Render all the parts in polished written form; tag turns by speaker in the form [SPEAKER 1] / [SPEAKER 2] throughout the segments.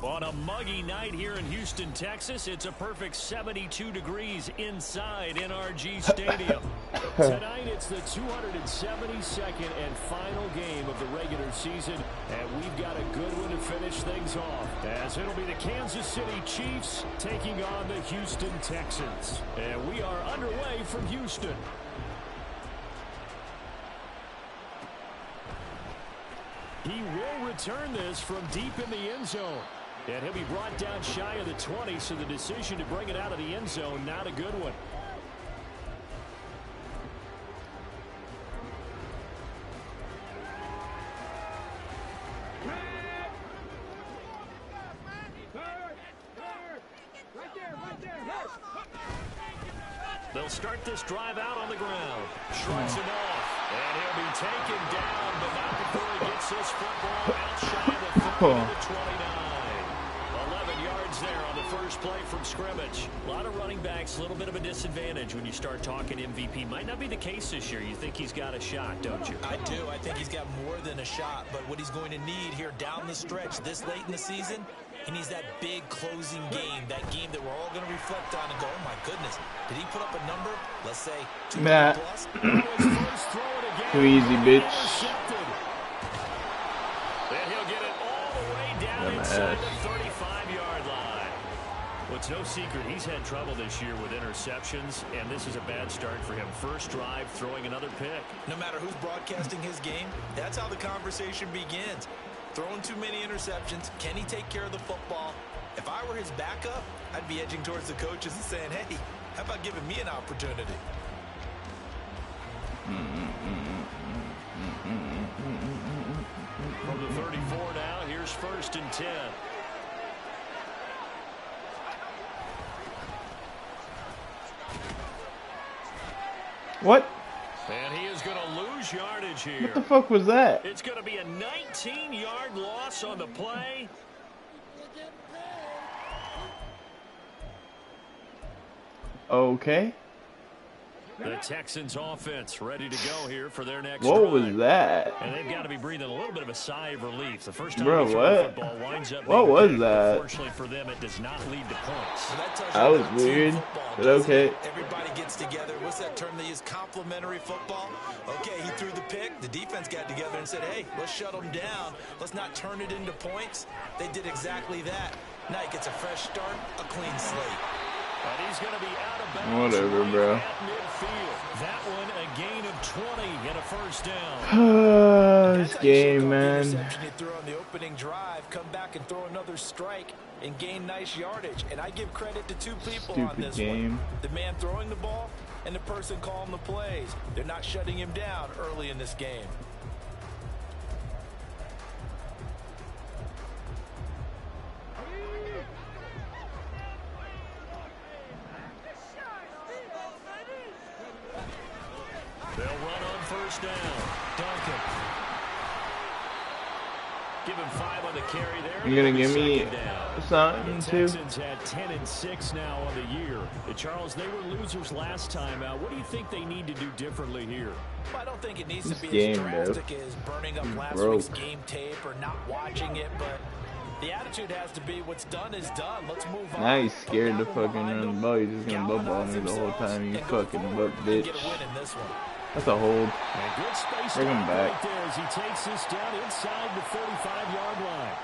[SPEAKER 1] On a muggy night here in Houston, Texas, it's a perfect 72 degrees inside NRG Stadium. Tonight, it's the 272nd and final game of the regular season, and we've got a good one to finish things off, as it'll be the Kansas City Chiefs taking on the Houston Texans. And we are underway from Houston. He will return this from deep in the end zone. And he'll be brought down shy of the 20, so the decision to bring it out of the end zone, not a good one. They'll start this drive out on the ground. Shrugs him off. And he'll be taken down, but not before he gets this football out shy of the 30 to the 29. 11 yards there on the first play from scrimmage. A lot of running backs, a little bit of a disadvantage when you start talking MVP. Might not be the case this year. You think he's got a shot, don't you?
[SPEAKER 2] I do. I think he's got more than a shot. But what he's going to need here down the stretch this late in the season, he needs that big closing game, that game that we're all going to reflect on and go, oh, my goodness, did he put up a number? Let's say 200 plus?
[SPEAKER 3] Too easy, bitch.
[SPEAKER 1] Then he'll get it all the way down inside the 35-yard line. Well, it's no secret he's had trouble this year with interceptions, and this is a bad start for him. First drive, throwing another pick.
[SPEAKER 2] No matter who's broadcasting his game, that's how the conversation begins. Throwing too many interceptions. Can he take care of the football? If I were his backup, I'd be edging towards the coaches and saying, hey, how about giving me an opportunity?
[SPEAKER 1] From the 34 now, here's 1st and 10.
[SPEAKER 3] What?
[SPEAKER 1] And he is going to lose yardage here.
[SPEAKER 3] What the fuck was that?
[SPEAKER 1] It's going to be a 19-yard loss on the play.
[SPEAKER 3] Okay.
[SPEAKER 1] The Texans offense ready to go here for their next
[SPEAKER 3] What
[SPEAKER 1] drive.
[SPEAKER 3] was that?
[SPEAKER 1] And they've got to be breathing a little bit of a sigh of relief. The first time
[SPEAKER 3] Bro,
[SPEAKER 1] they throw
[SPEAKER 3] what?
[SPEAKER 1] the football winds up
[SPEAKER 3] What
[SPEAKER 1] being
[SPEAKER 3] was
[SPEAKER 1] big,
[SPEAKER 3] that?
[SPEAKER 1] but fortunately for them, it does not lead to points.
[SPEAKER 3] That was weird, but okay.
[SPEAKER 2] Everybody gets together. What's that term they use? Complementary football. Okay, he threw the pick. The defense got together and said, hey, let's shut them down. Let's not turn it into points. They did exactly that. Now he gets a fresh start, a clean slate.
[SPEAKER 1] And he's going to be out of bounds.
[SPEAKER 3] Whatever, bro.
[SPEAKER 1] At midfield. That one a gain of 20 and a first down.
[SPEAKER 3] This game, man.
[SPEAKER 2] Interception he threw on the opening drive, come back and throw another strike and gain nice yardage. And I give credit to two people on this one. The man throwing the ball and the person calling the plays. They're not shutting him down early in this game.
[SPEAKER 1] They'll run on first down. Duncan. Give him 5 on the carry there.
[SPEAKER 3] You're going to give me something, too?
[SPEAKER 1] The Texans had 10 and 6 now on the year. Charles, they were losers last time out. What do you think they need to do differently here?
[SPEAKER 2] Well, I don't think it needs to be as drastic as burning up last week's game tape or not watching it, but the attitude has to be what's done is done. Let's move on.
[SPEAKER 3] Now he's scared to fucking run the ball. He's just going to butt me the whole time. You fucking butt, bitch. That's a hold. Bring him back.
[SPEAKER 1] Right there as he takes this down inside the 35-yard line.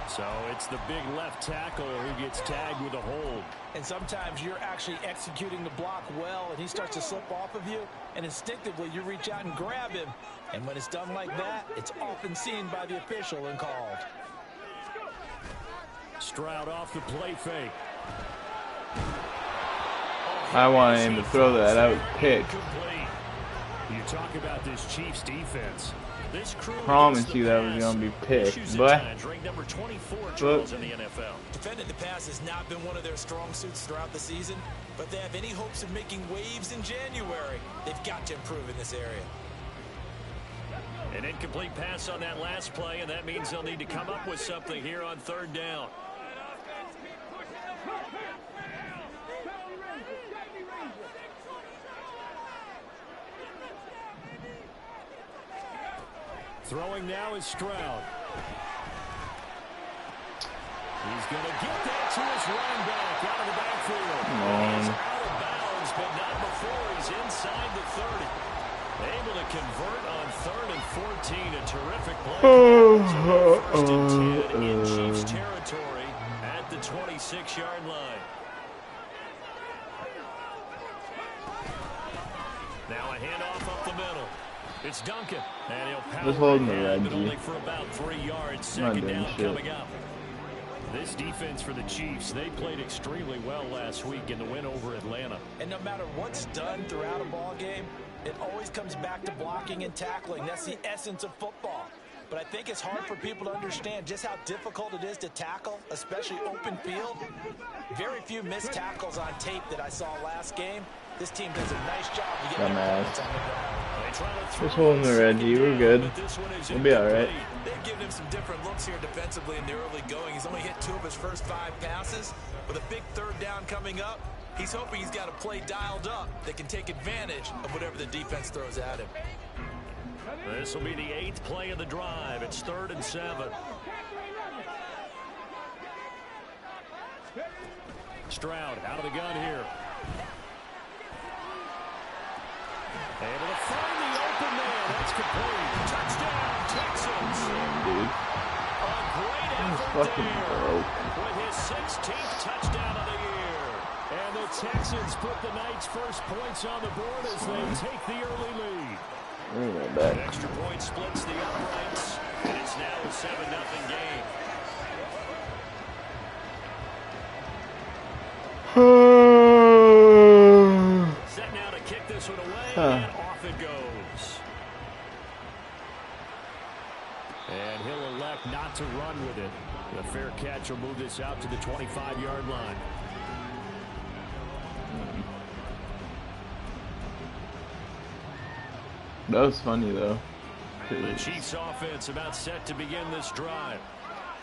[SPEAKER 1] So it's the big left tackle who gets tagged with a hold.
[SPEAKER 2] And sometimes you're actually executing the block well, and he starts to slip off of you, and instinctively you reach out and grab him. And when it's done like that, it's often seen by the official and called.
[SPEAKER 1] Stroud off the play fake.
[SPEAKER 3] I wanted him to throw that out pick.
[SPEAKER 1] You talk about this Chiefs defense. This crew
[SPEAKER 3] promise you that was gonna be picked, but
[SPEAKER 1] ranked number 24 Charles in the NFL.
[SPEAKER 2] Defending the pass has not been one of their strong suits throughout the season, but if they have any hopes of making waves in January, they've got to improve in this area.
[SPEAKER 1] An incomplete pass on that last play, and that means they'll need to come up with something here on 3rd down. Throwing now is Stroud. He's going to get that to his running back out of the backfield.
[SPEAKER 3] Come on.
[SPEAKER 1] He's out of bounds, but not before he's inside the 30. Able to convert on 3rd and 14. A terrific play. So 1st and 10 in Chiefs territory at the 26-yard line. Now a handoff up the middle. It's Duncan, and he'll power ahead, but only for about 3 yards. Second down coming up. This defense for the Chiefs, they played extremely well last week in the win over Atlanta.
[SPEAKER 2] And no matter what's done throughout a ball game, it always comes back to blocking and tackling. That's the essence of football. But I think it's hard for people to understand just how difficult it is to tackle, especially open field. Very few missed tackles on tape that I saw last game. This team does a nice job to get their points on the ground.
[SPEAKER 3] Just holding the Reggie. We're good. We'll be all right.
[SPEAKER 2] They've given him some different looks here defensively in the early going. He's only hit 2 of his first 5 passes. With a big 3rd down coming up, he's hoping he's got a play dialed up that can take advantage of whatever the defense throws at him.
[SPEAKER 1] This will be the 8th play of the drive. It's 3rd and 7. Stroud out of the gun here. Able to find the open man. That's complete. Touchdown, Texans.
[SPEAKER 3] Dude.
[SPEAKER 1] A great effort
[SPEAKER 3] fucking broke.
[SPEAKER 1] with his 16th touchdown of the year. And the Texans put the Knights' first points on the board as they take the early lead.
[SPEAKER 3] Bring that back.
[SPEAKER 1] An extra point splits the uprights, and it's now a 7-0 game. Set now to kick this one away, and off it goes. And he'll elect not to run with it. The fair catch will move this out to the 25-yard line.
[SPEAKER 3] That was funny, though.
[SPEAKER 1] The Chiefs offense about set to begin this drive.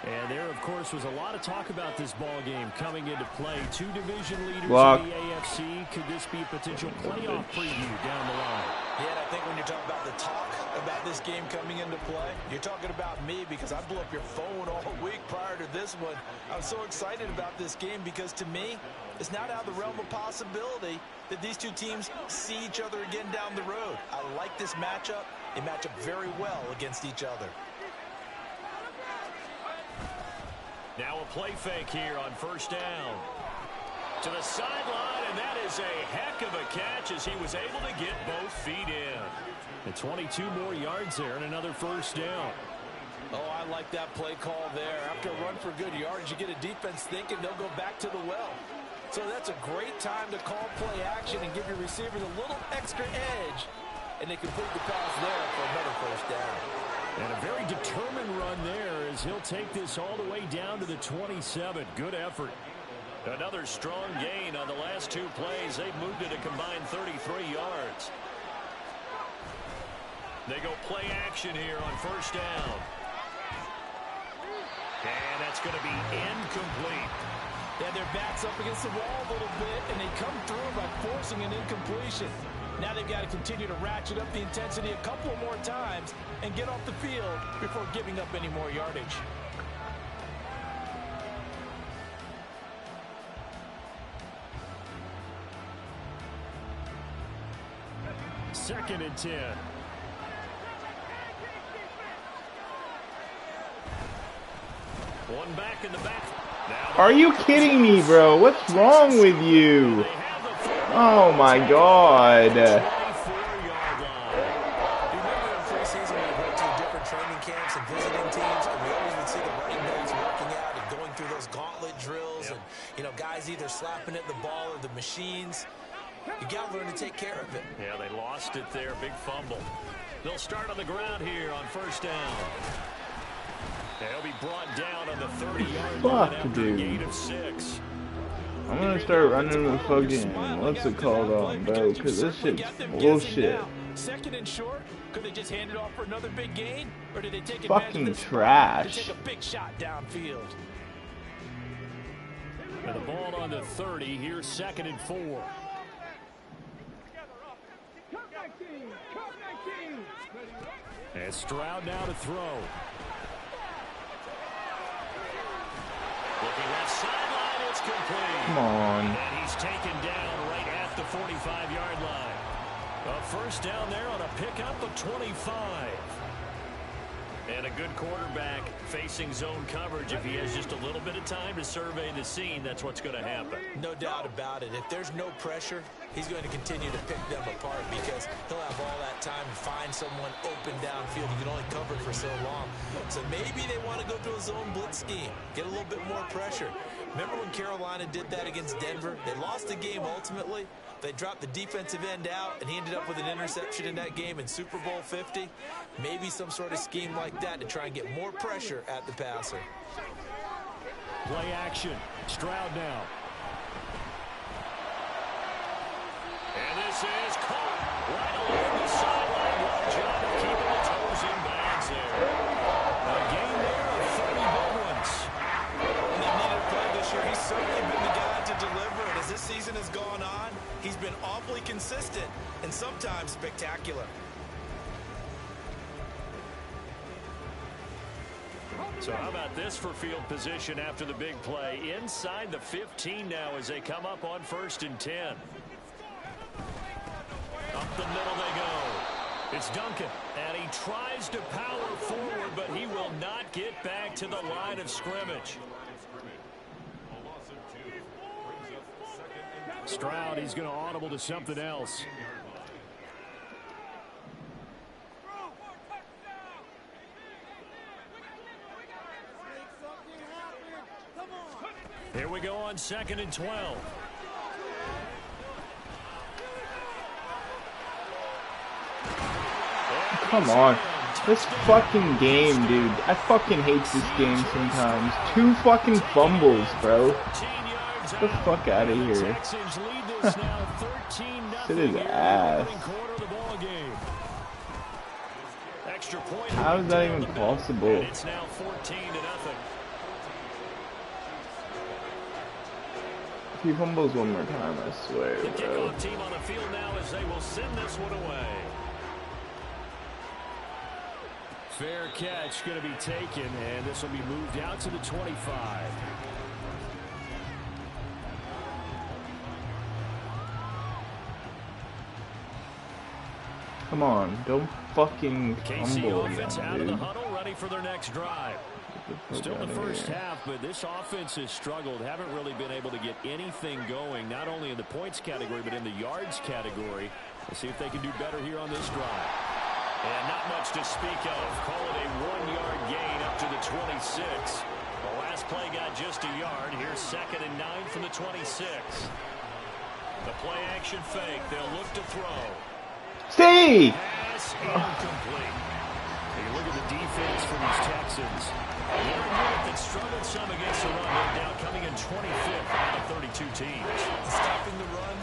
[SPEAKER 1] And there, of course, was a lot of talk about this ball game coming into play. 2 division leaders in the AFC. Could this be a potential playoff preview down the line?
[SPEAKER 2] Yeah, and I think when you're talking about the talk about this game coming into play, you're talking about me because I blew up your phone all week prior to this one. I'm so excited about this game because, to me, it's not out of the realm of possibility that these two teams see each other again down the road. I like this matchup. They match up very well against each other.
[SPEAKER 1] Now a play fake here on 1st down. To the sideline, and that is a heck of a catch as he was able to get both feet in. And 22 more yards there and another 1st down.
[SPEAKER 2] Oh, I like that play call there. After a run for good yards, you get a defense thinking they'll go back to the well. So that's a great time to call play action and give your receivers a little extra edge. And they complete the pass there for another 1st down.
[SPEAKER 1] And a very determined run there as he'll take this all the way down to the 27. Good effort. Another strong gain on the last 2 plays. They've moved it a combined 33 yards. They go play action here on 1st down. And that's going to be incomplete.
[SPEAKER 2] Yeah, their back's up against the wall a little bit, and they come through by forcing an incompletion. Now they've got to continue to ratchet up the intensity a couple more times and get off the field before giving up any more yardage.
[SPEAKER 1] Second and 10. One back in the back.
[SPEAKER 3] Are you kidding me, bro? What's wrong with you? Oh my God.
[SPEAKER 2] Guys either slapping at the ball or the machines. You got to learn to take care of it.
[SPEAKER 1] Yeah, they lost it there. Big fumble. They'll start on the ground here on 1st down. They'll be brought down on the 30-yard line after a gain of 6.
[SPEAKER 3] I'm gonna start running the fucking, what's it called on, bro, because this shit's bullshit.
[SPEAKER 2] Second and short. Could they just hand it off for another big gain? Or did they take
[SPEAKER 3] fucking trash.
[SPEAKER 2] To take a big shot downfield?
[SPEAKER 1] And the ball on the 30. Here's 2nd and 4. And Stroud now to throw. Looking left sideline, it's complete.
[SPEAKER 3] Come on.
[SPEAKER 1] And he's taken down right at the 45-yard line. A first down there on a pickup of 25. And a good quarterback facing zone coverage. If he has just a little bit of time to survey the scene, that's what's going to happen.
[SPEAKER 2] No doubt about it. If there's no pressure, he's going to continue to pick them apart because he'll have all that time to find someone open downfield. You can only cover it for so long. So maybe they want to go to a zone blitz scheme, get a little bit more pressure. Remember when Carolina did that against Denver? They lost the game ultimately. They dropped the defensive end out, and he ended up with an interception in that game in Super Bowl 50. Maybe some sort of scheme like that to try and get more pressure at the passer.
[SPEAKER 1] Play action. Stroud now. And this is caught right along the sideline. Good job of keeping the toes in bounds there. A game there of 30 big ones.
[SPEAKER 2] And they needed to play this year. He's certainly been the guy to deliver. And as this season has gone on, he's been awfully consistent and sometimes spectacular.
[SPEAKER 1] So how about this for field position after the big play? Inside the 15 now as they come up on 1st and 10. Up the middle they go. It's Duncan, and he tries to power forward, but he will not get back to the line of scrimmage. Stroud, he's going to audible to something else. Here we go on 2nd and 12.
[SPEAKER 3] Come on. This fucking game, dude. I fucking hate this game sometimes. 2 fucking fumbles, bro. Get the fuck out of here. Shit is ass. How is that even possible?
[SPEAKER 1] It's now 14-0.
[SPEAKER 3] If he fumbles one more time, I swear,
[SPEAKER 1] The
[SPEAKER 3] bro.
[SPEAKER 1] kickoff team on the field now as they will send this one away. Fair catch going to be taken, and this will be moved out to the 25.
[SPEAKER 3] Come on, don't fucking
[SPEAKER 1] KC
[SPEAKER 3] fumble
[SPEAKER 1] offense
[SPEAKER 3] again,
[SPEAKER 1] out of the
[SPEAKER 3] dude.
[SPEAKER 1] huddle, ready for their next drive. Still the first half, but this offense has struggled. Haven't really been able to get anything going, not only in the points category, but in the yards category. Let's see if they can do better here on this drive. And not much to speak of. Call it a 1-yard gain up to the 26. The last play got just a yard. Here's 2nd and 9 from the 26. The play action fake. They'll look to throw.
[SPEAKER 3] Stay!
[SPEAKER 1] Pass incomplete. You look at the defense for these Texans. They're a unit that struggled some against the run. They're now coming in 25th out of 32 teams.
[SPEAKER 2] Stopping the run,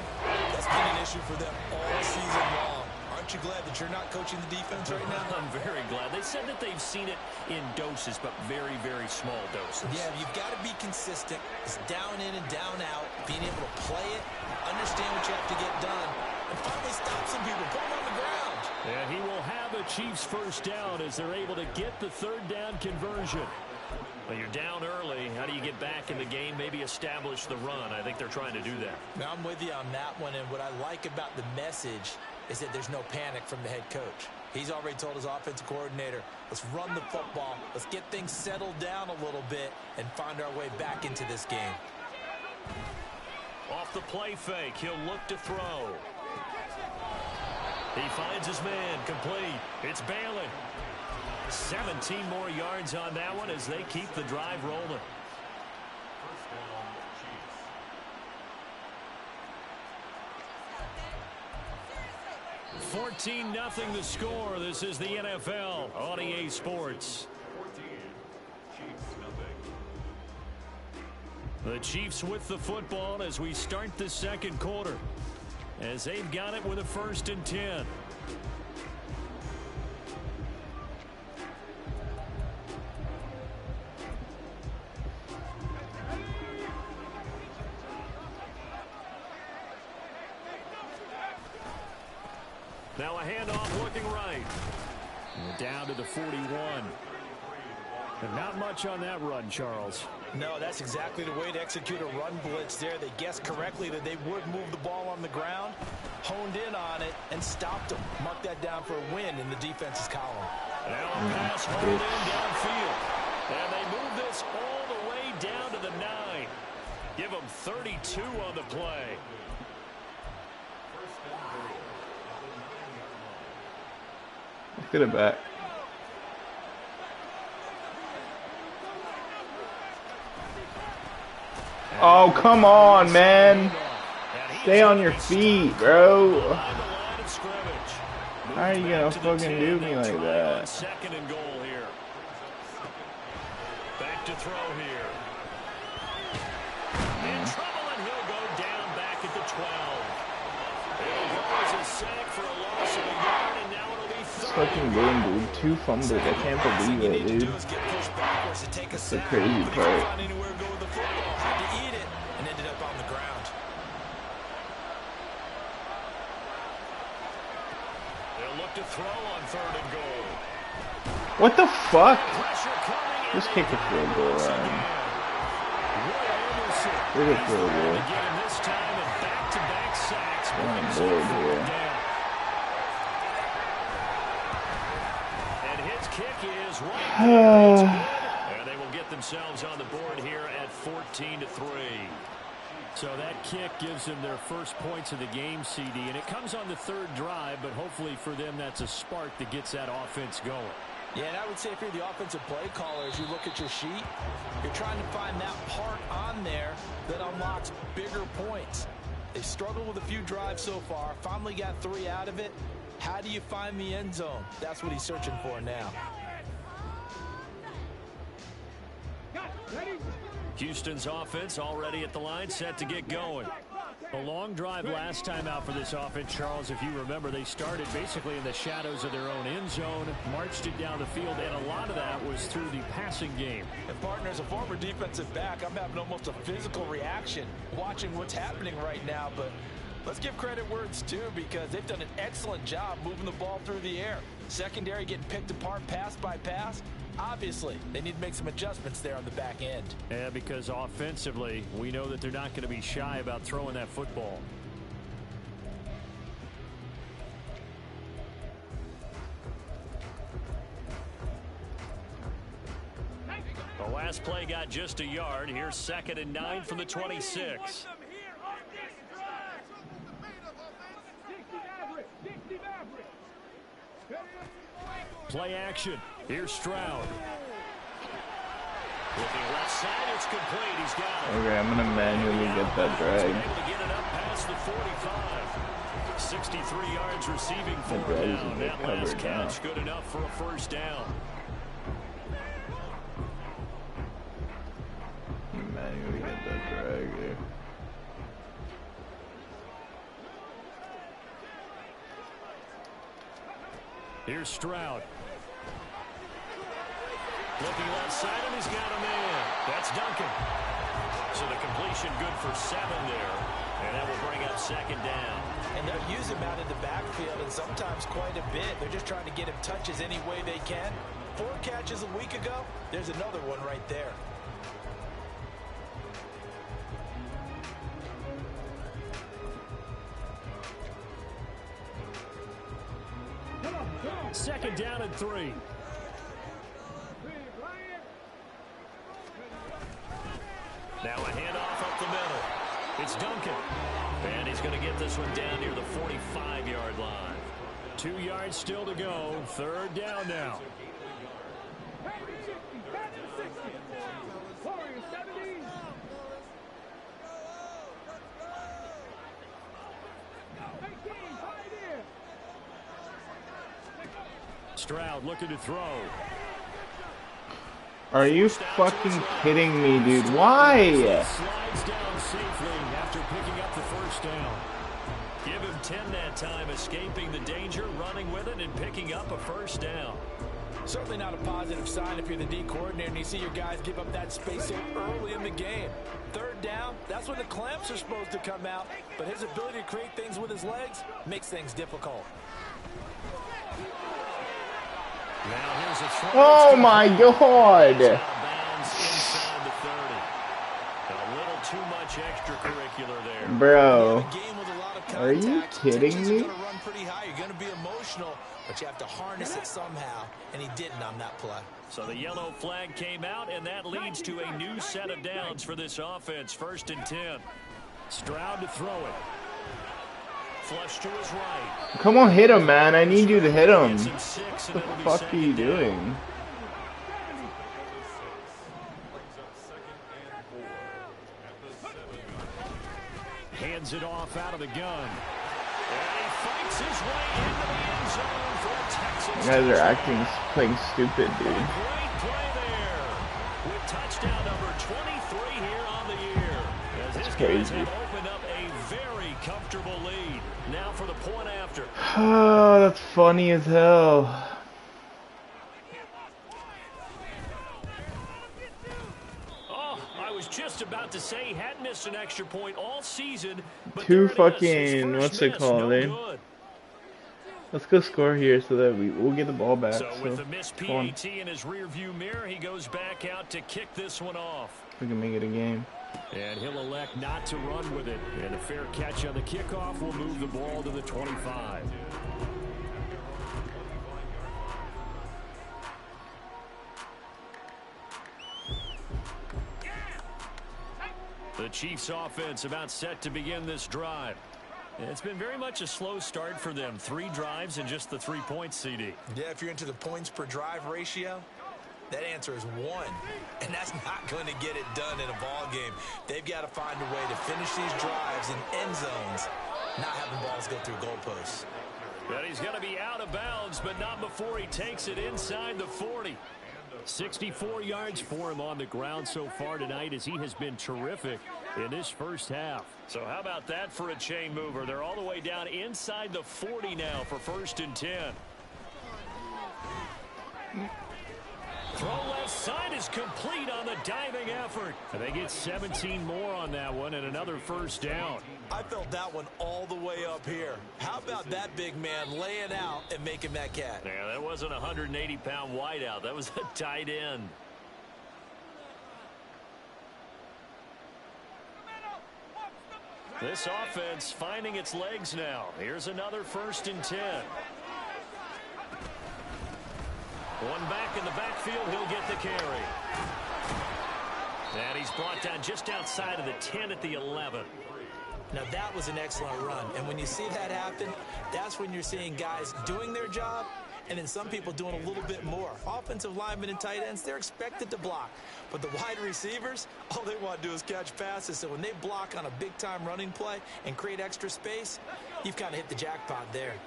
[SPEAKER 2] that's been an issue for them all season long. Aren't you glad that you're not coaching the defense right now?
[SPEAKER 1] I'm very glad. They said that they've seen it in doses, but very, very small doses.
[SPEAKER 2] Yeah, you've got to be consistent. It's down in and down out. Being able to play it, understand what you have to get done, and finally stop some people, put them on the ground.
[SPEAKER 1] And he will have a Chiefs first down as they're able to get the 3rd down conversion. Well, you're down early. How do you get back in the game? Maybe establish the run. I think they're trying to do that.
[SPEAKER 2] Now, I'm with you on that one, and what I like about the message is that there's no panic from the head coach. He's already told his offensive coordinator, let's run the football, let's get things settled down a little bit and find our way back into this game.
[SPEAKER 1] Off the play fake, he'll look to throw. He finds his man, complete. It's Bailey. 17 more yards on that one as they keep the drive rolling. $14-0 the score. This is the NFL on EA Sports. The Chiefs with the football as we start the 2nd quarter, as they've got it with a 1st and 10. Now a handoff looking right. And down to the 41. And not much on that run, Charles.
[SPEAKER 2] No, that's exactly the way to execute a run blitz there. They guessed correctly that they would move the ball on the ground, honed in on it, and stopped them. Mark that down for a win in the defense's column.
[SPEAKER 1] Now a pass rolled in downfield. And they move this all the way down to the 9. Give them 32 on the play.
[SPEAKER 3] Let's get it back. Oh, come on, man. Stay on your feet, bro. How are you gonna fucking do me like that?
[SPEAKER 1] Second and goal here. Back to throw here. In trouble, and he'll go down back at the 12. There goes a sack for a loss of a yard, and now it'll be
[SPEAKER 3] This fucking game, dude. 2 fumbles. I can't believe it, dude. That's the crazy part.
[SPEAKER 1] To throw on 3rd and goal.
[SPEAKER 3] What the fuck? Just kick the field goal line. Look at field goal. I'm on board here.
[SPEAKER 1] And his kick is right. And they will get themselves on the board here at 14-3. So that kick gives them their first points of the game, CD, and it comes on the 3rd drive, but hopefully for them that's a spark that gets that offense going.
[SPEAKER 2] Yeah, and I would say if you're the offensive play caller, as you look at your sheet, you're trying to find that part on there that unlocks bigger points. They struggled with a few drives so far, finally got 3 out of it. How do you find the end zone? That's what he's searching for now.
[SPEAKER 1] Houston's offense already at the line, set to get going. A long drive last time out for this offense, Charles. If you remember, they started basically in the shadows of their own end zone, marched it down the field, and a lot of that was through the passing game.
[SPEAKER 2] And partner, as a former defensive back, I'm having almost a physical reaction watching what's happening right now. But let's give credit where it's due, because they've done an excellent job moving the ball through the air. Secondary getting picked apart pass by pass. Obviously, they need to make some adjustments there on the back end.
[SPEAKER 1] Yeah, because offensively, we know that they're not going to be shy about throwing that football. The last play got just a yard. Here's 2nd and 9 from the 26. Play action. Here's Stroud. Looking left side, it's complete. He's got it.
[SPEAKER 3] Okay, I'm gonna manually get that drag.
[SPEAKER 1] Able to get it up past the 45. 63 yards receiving for him. That last catch good enough for a first down.
[SPEAKER 3] Manually get that drag here.
[SPEAKER 1] Here's Stroud. Looking left side, and he's got a man. That's Duncan. So the completion good for 7 there. And that will bring up 2nd down.
[SPEAKER 2] And they'll use him out in the backfield, and sometimes quite a bit. They're just trying to get him touches any way they can. 4 catches a week ago. There's another one right there.
[SPEAKER 1] Second down and 3. Now a handoff up the middle. It's Duncan. And he's going to get this one down near the 45-yard line. 2 yards still to go. 3rd down now. Stroud looking to throw.
[SPEAKER 3] Are you fucking kidding me, dude? Why?
[SPEAKER 1] Slides down safely after picking up the first down. Give him 10 that time, escaping the danger, running with it, and picking up a first down.
[SPEAKER 2] Certainly not a positive sign if you're the D coordinator and you see your guys give up that space so early in the game. 3rd down, that's when the clamps are supposed to come out, but his ability to create things with his legs makes things difficult.
[SPEAKER 3] Oh my god!
[SPEAKER 1] A little too much extracurricular there.
[SPEAKER 3] Bro,
[SPEAKER 2] Game with a lot of
[SPEAKER 3] are you
[SPEAKER 2] contact.
[SPEAKER 3] kidding
[SPEAKER 2] Tensions
[SPEAKER 3] me?
[SPEAKER 2] are gonna run pretty high. You're gonna be emotional, but you have to harness it somehow, and he didn't on that play.
[SPEAKER 1] So the yellow flag came out, and that leads to a new set of downs for this offense. 1st and 10. Stroud to throw it. Flush to his right.
[SPEAKER 3] Come on, hit him, man. I need you to hit him.
[SPEAKER 1] Gets him 6, and
[SPEAKER 3] What
[SPEAKER 1] it'll
[SPEAKER 3] the
[SPEAKER 1] be
[SPEAKER 3] fuck are
[SPEAKER 1] second
[SPEAKER 3] you
[SPEAKER 1] down.
[SPEAKER 3] doing?
[SPEAKER 1] Hands it off out of the gun. And he fights his way into the end zone for the Texans.
[SPEAKER 3] You guys are acting, playing stupid, dude.
[SPEAKER 1] Great play there with touchdown number 23 here on the year. As his guys
[SPEAKER 3] crazy.
[SPEAKER 1] have opened up a very comfortable lead. Now for the point after.
[SPEAKER 3] Oh, that's funny as hell.
[SPEAKER 1] Oh, I was just about to say he hadn't missed an extra point all season. But
[SPEAKER 3] Two
[SPEAKER 1] there it is, his
[SPEAKER 3] fucking,
[SPEAKER 1] first
[SPEAKER 3] what's it
[SPEAKER 1] miss,
[SPEAKER 3] called,
[SPEAKER 1] no
[SPEAKER 3] eh?
[SPEAKER 1] good.
[SPEAKER 3] Let's go score here so that we'll get the ball back.
[SPEAKER 1] So with the
[SPEAKER 3] So
[SPEAKER 1] missed
[SPEAKER 3] come on,
[SPEAKER 1] PAT in his rearview mirror, he goes back out to kick this one off.
[SPEAKER 3] we can make it a game.
[SPEAKER 1] And he'll elect not to run with it. And a fair catch on the kickoff will move the ball to the 25. The Chiefs offense about set to begin this drive. It's been very much a slow start for them. 3 drives and just the 3 points, CD.
[SPEAKER 2] Yeah, if you're into the points per drive ratio, that answer is 1. And that's not going to get it done in a ball game. They've got to find a way to finish these drives in end zones, not having balls go through goalposts.
[SPEAKER 1] But he's going to be out of bounds, but not before he takes it inside the 40. 64 yards for him on the ground so far tonight, as he has been terrific in this first half. So how about that for a chain mover? They're all the way down inside the 40 now for 1st and 10. Throw left side is complete on the diving effort. And they get 17 more on that one and another first down.
[SPEAKER 2] I felt that one all the way up here. How about that big man laying out and making that catch?
[SPEAKER 1] Yeah, that wasn't a 180-pound wideout. That was a tight end. This offense finding its legs now. Here's another 1st and 10. One back in the backfield, he'll get the carry. And he's brought down just outside of the 10 at the 11.
[SPEAKER 2] Now that was an excellent run. And when you see that happen, that's when you're seeing guys doing their job and then some people doing a little bit more. Offensive linemen and tight ends, they're expected to block. But the wide receivers, all they want to do is catch passes. So when they block on a big-time running play and create extra space, you've kind of hit the jackpot there.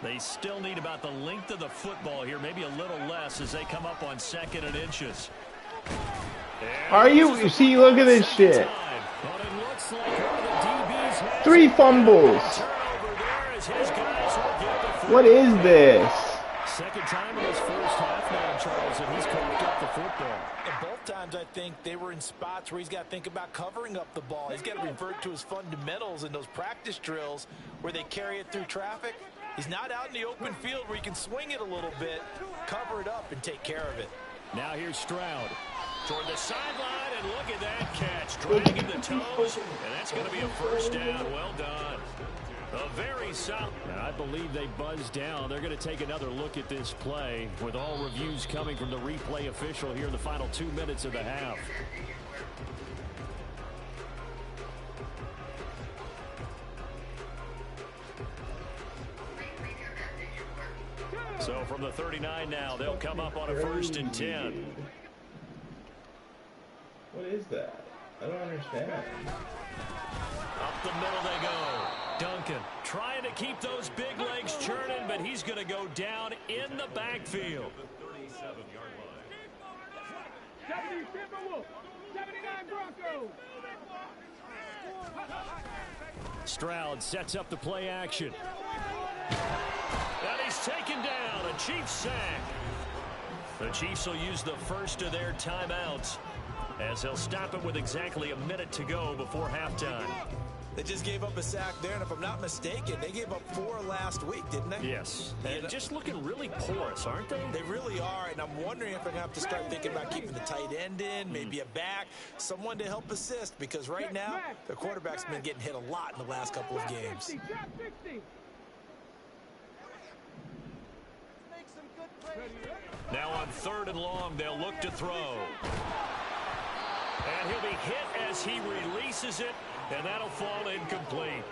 [SPEAKER 1] They still need about the length of the football here, maybe a little less as they come up on 2nd and inches.
[SPEAKER 3] Are you? See, look at this shit. 3 fumbles. What is this?
[SPEAKER 1] Second time in his first half now, Charles, and he's coughed up the football.
[SPEAKER 2] And both times I think they were in spots where he's got to think about covering up the ball. He's got to revert to his fundamentals in those practice drills where they carry it through traffic. He's not out in the open field where he can swing it a little bit, cover it up, and take care of it.
[SPEAKER 1] Now here's Stroud toward the sideline, and look at that catch. Dragging the toes, and that's going to be a first down. Well done. A very solid. And I believe they buzzed down. They're going to take another look at this play with all reviews coming from the replay official here in the final 2 minutes of the half. So from the 39 now, they'll come up on a 1st and 10.
[SPEAKER 3] What is that? I don't understand.
[SPEAKER 1] Up the middle they go. Duncan trying to keep those big legs churning, but he's going to go down in the backfield.
[SPEAKER 4] 79 Broncos.
[SPEAKER 1] Stroud sets up the play action. And he's taken down. A Chiefs sack. The Chiefs will use the first of their timeouts as they'll stop it with exactly a minute to go before halftime.
[SPEAKER 2] They just gave up a sack there, and if I'm not mistaken, they gave up 4 last week, didn't they?
[SPEAKER 1] Yes. And just looking really porous, aren't they?
[SPEAKER 2] They really are, and I'm wondering if they're going to have to start thinking about keeping the tight end in, maybe a back, someone to help assist, because right now, their quarterback's been getting hit a lot in the last couple of games.
[SPEAKER 1] Now on 3rd and long, they'll look to throw. And he'll be hit as he releases it, and that'll fall incomplete.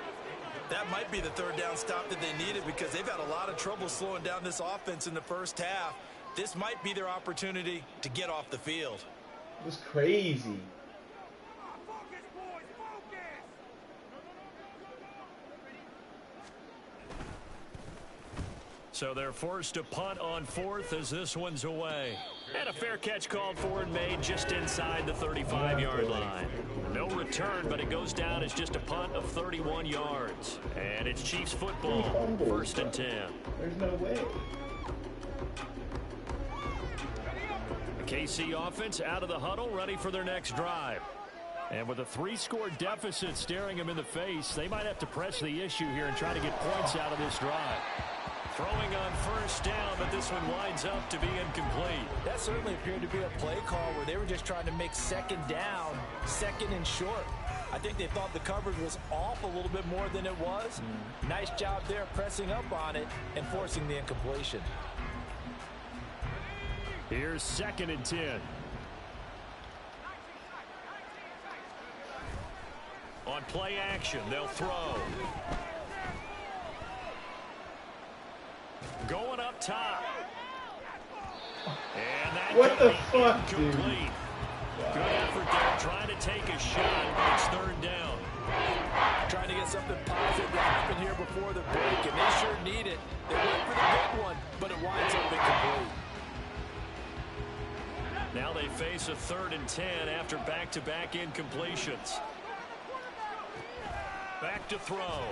[SPEAKER 2] That might be the 3rd down stop that they needed, because they've had a lot of trouble slowing down this offense in the first half. This might be their opportunity to get off the field.
[SPEAKER 3] It was crazy.
[SPEAKER 1] So they're forced to punt on 4th as this one's away. And a fair catch called for and made just inside the 35-yard line. No return, but it goes down as just a punt of 31 yards. And it's Chiefs football, 1st and 10.
[SPEAKER 3] There's no way.
[SPEAKER 1] The KC offense out of the huddle, ready for their next drive. And with a 3-score deficit staring them in the face, they might have to press the issue here and try to get points out of this drive. Throwing on 1st down, but this one winds up to be incomplete.
[SPEAKER 2] That certainly appeared to be a play call where they were just trying to make 2nd down, 2nd and short. I think they thought the coverage was off a little bit more than it was. Nice job there pressing up on it and forcing the incompletion.
[SPEAKER 1] Here's 2nd and 10. On play action, they'll throw. Going up top. And that
[SPEAKER 3] what the fuck, dude?
[SPEAKER 1] Complete. Good effort there, trying to take a shot. It's 3rd down.
[SPEAKER 2] Trying to get something positive to happen here before the break, and they sure need it. They went for the big one, but it winds up incomplete.
[SPEAKER 1] Now they face a 3rd and 10 after back-to-back incompletions. Back to throw.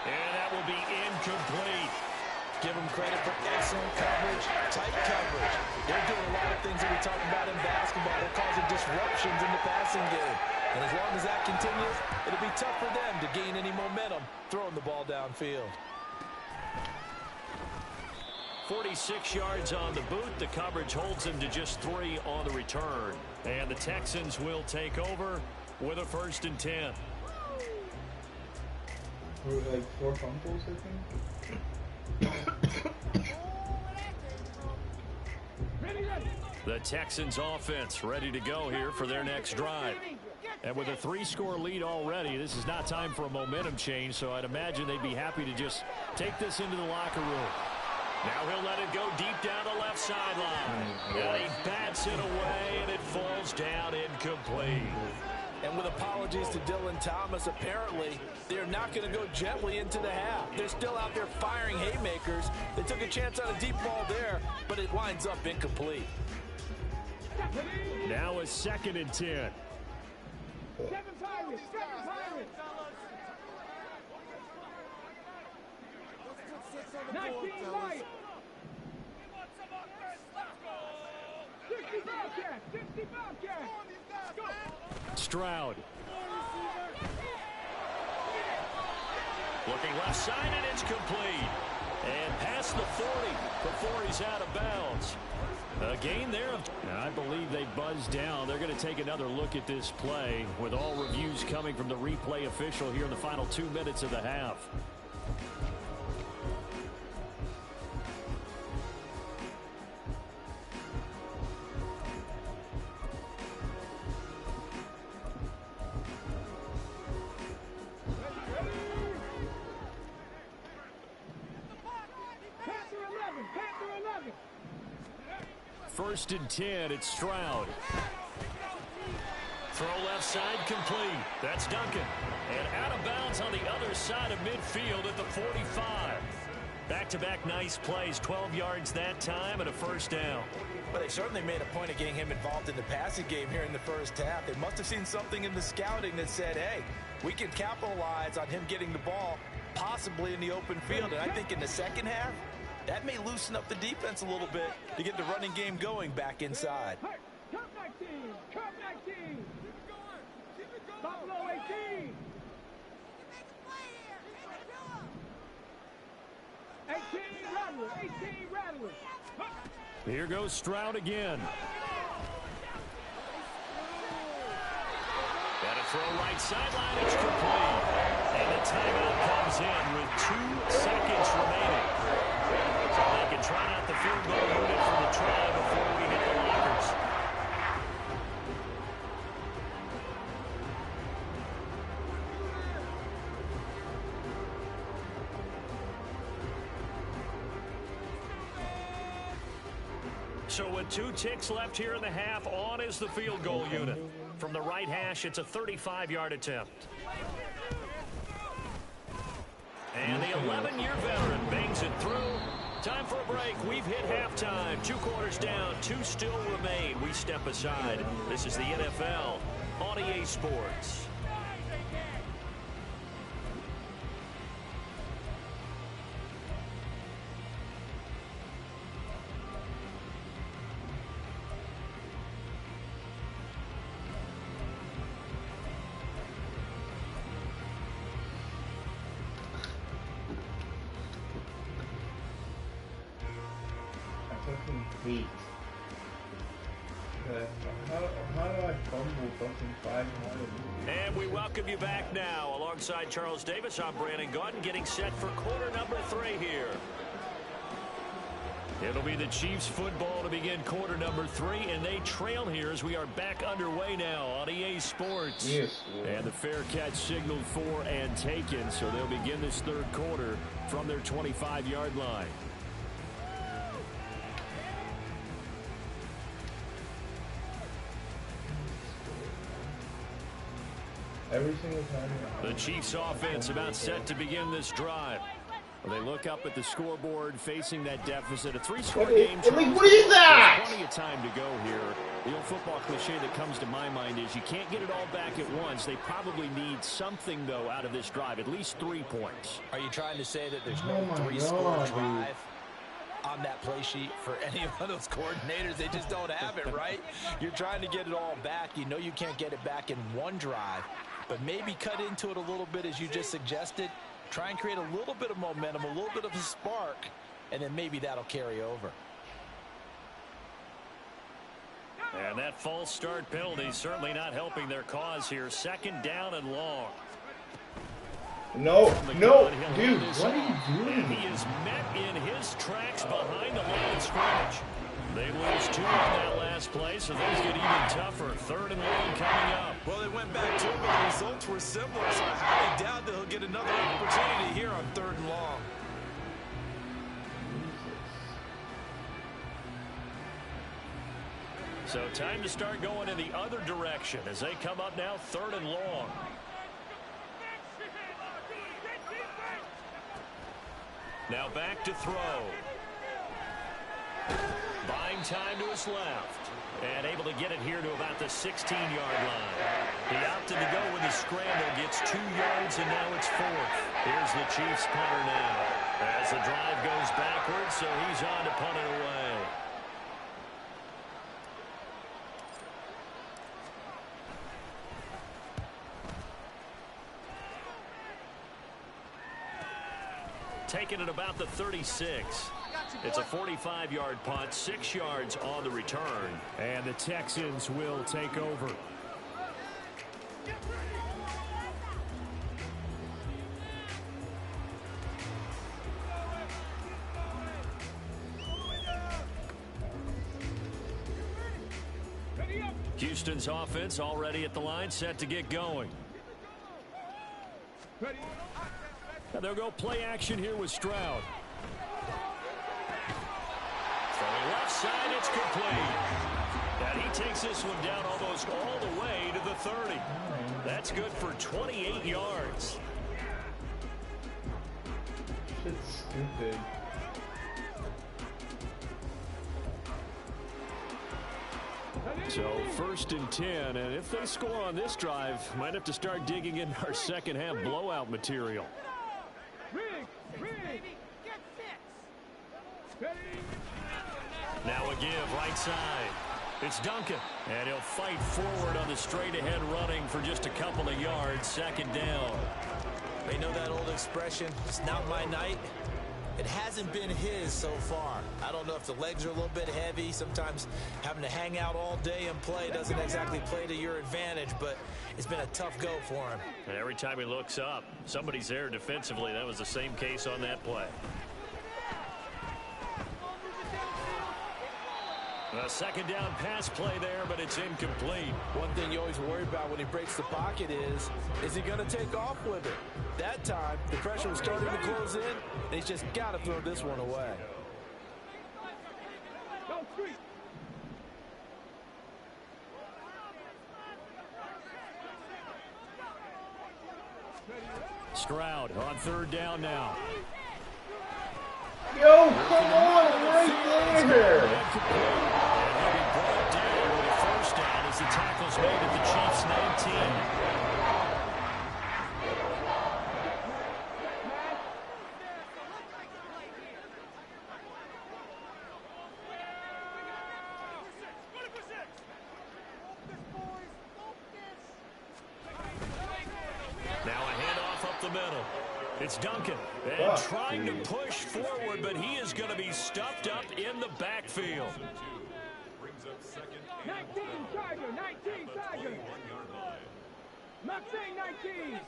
[SPEAKER 1] And that will be incomplete.
[SPEAKER 2] Give them credit for excellent coverage, tight coverage. They're doing a lot of things that we talk about in basketball. They're causing disruptions in the passing game. And as long as that continues, it'll be tough for them to gain any momentum throwing the ball downfield.
[SPEAKER 1] 46 yards on the boot. The coverage holds them to just 3 on the return. And the Texans will take over with a 1st and 10.
[SPEAKER 3] Like 4 fumbles, I think.
[SPEAKER 1] The Texans offense ready to go here for their next drive. And with a 3-score lead already, this is not time for a momentum change, so I'd imagine they'd be happy to just take this into the locker room. Now he'll let it go deep down the left sideline. And he bats it away, and it falls down incomplete.
[SPEAKER 2] And with apologies to Dylan Thomas, apparently they're not going to go gently into the half. They're still out there firing haymakers. They took a chance on a deep ball there, but it winds up incomplete.
[SPEAKER 1] Now a 2nd and 10.
[SPEAKER 4] 19 right. 60 Bobcat. 60 Bobcat. Go.
[SPEAKER 1] Stroud. Looking left side, and it's complete. And past the 40 before he's out of bounds. A gain there. I believe they buzzed down. They're going to take another look at this play with all reviews coming from the replay official here in the final 2 minutes of the half. First and 10, it's Stroud. Throw left side complete. That's Duncan. And out of bounds on the other side of midfield at the 45. Back-to-back nice plays, 12 yards that time and a 1st down.
[SPEAKER 2] But they certainly made a point of getting him involved in the passing game here in the first half. They must have seen something in the scouting that said, hey, we can capitalize on him getting the ball, possibly in the open field. And I think in the second half, that may loosen up the defense a little bit to get the running game going back inside.
[SPEAKER 4] Come 19! Come 19! Buffalo 18. 18 Rattlers. 18 Rattlers.
[SPEAKER 1] Here goes Stroud again. Got a throw right sideline. It's complete. And the timeout comes in with 2 seconds remaining. So they can try out the field goal unit for the try before we hit the lockers. So with 2 ticks left here in the half, on is the field goal unit. From the right hash, it's a 35-yard attempt. And the 11-year veteran bangs it through. Time for a break. We've hit halftime. 2 quarters down, 2 still remain. We step aside. This is the NFL on EA Sports.
[SPEAKER 3] Hate. How do I fumble fucking 5 times?
[SPEAKER 1] And we welcome you back now. Alongside Charles Davis, I'm Brandon Gaudin, getting set for quarter number 3 here. It'll be the Chiefs football to begin quarter number 3, and they trail here as we are back underway now on EA Sports.
[SPEAKER 3] Yes.
[SPEAKER 1] And the fair catch signaled for and taken, so they'll begin this 3rd quarter from their 25-yard line.
[SPEAKER 3] Every single time.
[SPEAKER 1] The Chiefs offense about set to begin this drive. Well, they look up at the scoreboard facing that deficit. A 3-score game.
[SPEAKER 3] What is that?
[SPEAKER 1] There's plenty of time to go here. The old football cliche that comes to my mind is you can't get it all back at once. They probably need something, though, out of this drive. At least 3 points.
[SPEAKER 2] Are you trying to say that there's no 3-score drive on that play sheet for any of those coordinators? They just don't have it, right? You're trying to get it all back. You know you can't get it back in 1 drive. But maybe cut into it a little bit as you just suggested. Try and create a little bit of momentum, a little bit of a spark, and then maybe that'll carry over.
[SPEAKER 1] And that false start penalty certainly not helping their cause here. 2nd down and long.
[SPEAKER 3] No, dude, what are you doing?
[SPEAKER 1] And he is met in his tracks behind the line of scrimmage. They lose 2 on that last play, so things get even tougher. 3rd and long coming up.
[SPEAKER 2] Well, they went back to it, but the results were similar, so I highly doubt that he'll get another opportunity here on 3rd and long.
[SPEAKER 1] So time to start going in the other direction as they come up now 3rd and long. Now back to throw. Buying time to his left. And able to get it here to about the 16-yard line. He opted to go with the scramble, gets 2 yards, and now it's 4th. Here's the Chiefs punter now. As the drive goes backwards, so he's on to punt it away. Taking it about the 36. It's a 45-yard punt, 6 yards on the return. And the Texans will take over. Houston's offense already at the line, set to get going. And they'll go play action here with Stroud. From the left side, it's complete. And he takes this one down almost all the way to the 30. That's good for 28 yards.
[SPEAKER 3] Shit's stupid.
[SPEAKER 1] So 1st and 10, and if they score on this drive, might have to start digging in our second half blowout material. Now a give right side. It's Duncan, and he'll fight forward on the straight-ahead running for just a couple of yards. Second down.
[SPEAKER 2] They know that old expression, it's not my night. It hasn't been his so far. I don't know if the legs are a little bit heavy. Sometimes having to hang out all day and play doesn't exactly play to your advantage, but it's been a tough go for him.
[SPEAKER 1] And every time he looks up, somebody's there defensively. That was the same case on that play. A second down pass play there, but it's incomplete.
[SPEAKER 2] One thing you always worry about when he breaks the pocket is he going to take off with it? That time, the pressure was starting to close in, and he's just got to throw this one away.
[SPEAKER 1] Stroud on third down now.
[SPEAKER 3] Yo, come on, right there.
[SPEAKER 1] First down as the tackle's made at the Chiefs' 19. Now a handoff up the middle. It's Duncan, and trying to push forward, but he is going to be stuffed up in the backfield.
[SPEAKER 4] 19 Tiger, 19 Tiger. Not saying 19.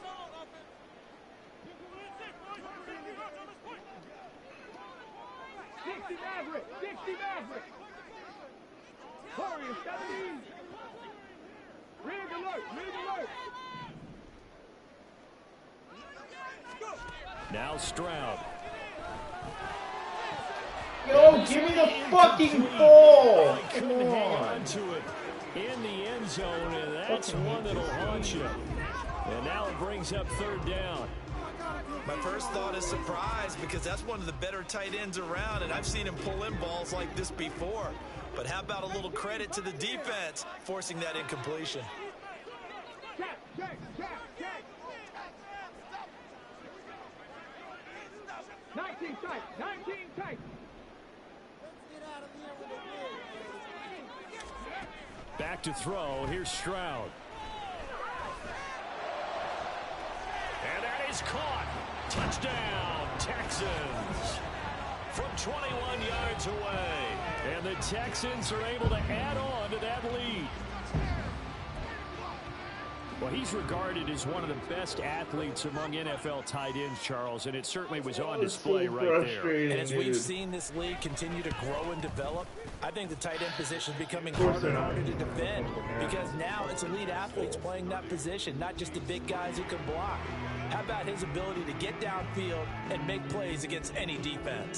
[SPEAKER 4] Maverick, 60 Maverick. Warriors, 70. Rig alert, rig alert.
[SPEAKER 1] Now Stroud.
[SPEAKER 3] Yo, give me the fucking ball. Come on.
[SPEAKER 1] To it in the end zone, and that's one that'll haunt you. And now it brings up third down.
[SPEAKER 2] My first thought is surprise, because that's one of the better tight ends around, and I've seen him pull in balls like this before. But how about a little credit to the defense forcing that incompletion?
[SPEAKER 4] Check. 19 tight, 19 tight.
[SPEAKER 1] Back to throw. Here's Stroud. And that is caught. Touchdown, Texans. From 21 yards away. And the Texans are able to add on to that lead. Well, he's regarded as one of the best athletes among NFL tight ends, Charles, and it certainly was on display right there.
[SPEAKER 2] And as we've seen this league continue to grow and develop, I think the tight end position is becoming harder and harder to defend, because now it's elite athletes playing that position, not just the big guys who can block. How about his ability to get downfield and make plays against any defense?